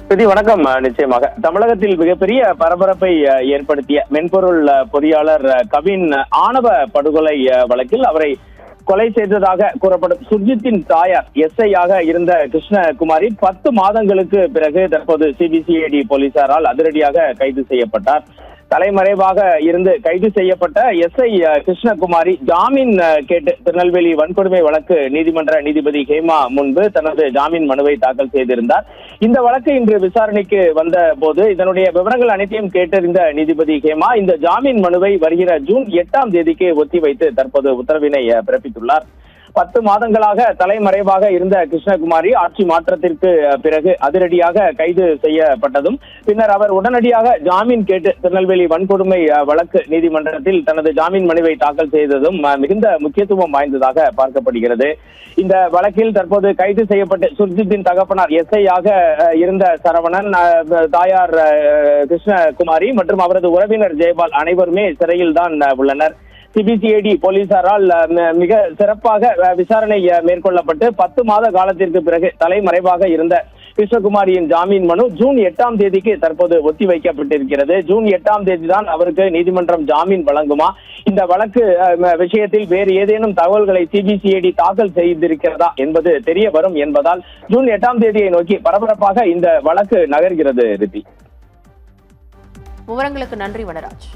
வணக்கம். நிச்சயமாக தமிழகத்தில் மிகப்பெரிய பரபரப்பை ஏற்படுத்திய மென்பொருள் பொறியாளர் கவின் ஆணவ படுகொலை வழக்கில் அவரை கொலை செய்ததாக கூறப்படும் சுர்ஜித்தின் தாயார் எஸ்ஐ ஆக இருந்த கிருஷ்ணகுமாரி 10 மாதங்களுக்கு பிறகு தற்போது சிபிசிஐடி போலீசாரால் அதிரடியாக கைது செய்யப்பட்டார். தலைமறைவாக இருந்து கைது செய்யப்பட்ட எஸ்ஐ கிருஷ்ணகுமாரி ஜாமீன் கேட்டு திருநெல்வேலி வன்கொடுமை வழக்கு நீதிமன்ற நீதிபதி ஹேமா முன்பு தனது ஜாமீன் மனுவை தாக்கல் செய்திருந்தார். இந்த வழக்கு இன்று விசாரணைக்கு வந்த போது இதனுடைய விவரங்கள் அனைத்தையும் கேட்டறிந்த நீதிபதி ஹேமா இந்த ஜாமீன் மனுவை வருகிற ஜூன் 8ஆம் தேதிக்கு ஒத்திவைத்து தற்போது உத்தரவினை பிறப்பித்துள்ளார். 10 மாதங்களாக தலைமறைவாக இருந்த கிருஷ்ணகுமாரி ஆட்சி மாற்றத்திற்கு பிறகு அதிரடியாக கைது செய்யப்பட்டதும் பின்னர் அவர் உடனடியாக ஜாமீன் கேட்டு திருநெல்வேலி வன்கொடுமை வழக்கு நீதிமன்றத்தில் தனது ஜாமீன் மனுவை தாக்கல் செய்ததும் மிகுந்த முக்கியத்துவம் வாய்ந்ததாக பார்க்கப்படுகிறது. இந்த வழக்கில் தற்போது கைது செய்யப்பட்டு சுர்ஜித்தின் தகப்பனார் எஸ்ஐ ஆக இருந்த சரவணன், தாயார் கிருஷ்ணகுமாரி மற்றும் அவரது உறவினர் ஜெயபால் அனைவருமே சிறையில் தான் உள்ளனர். சிபிசிஐடி போலீசாரால் மிக சிறப்பாக விசாரணை மேற்கொள்ளப்பட்டு 10 மாத காலத்திற்கு பிறகு தலைமறைவாக இருந்த கிருஷ்ணகுமாரியின் ஜாமீன் மனு ஜூன் 8ஆம் தேதிக்கு தற்போது ஒத்திவைக்கப்பட்டிருக்கிறது. ஜூன் 8ஆம் தேதி தான் அவருக்கு நீதிமன்றம் ஜாமீன் வழங்குமா, இந்த வழக்கு விஷயத்தில் வேறு ஏதேனும் தகவல்களை சிபிசிஐடி தாக்கல் செய்திருக்கிறதா என்பது தெரிய வரும் என்பதால் ஜூன் 8ஆம் தேதியை நோக்கி பரபரப்பாக இந்த வழக்கு நகர்கிறது. விவரங்களுக்கு நன்றி வனராஜ்.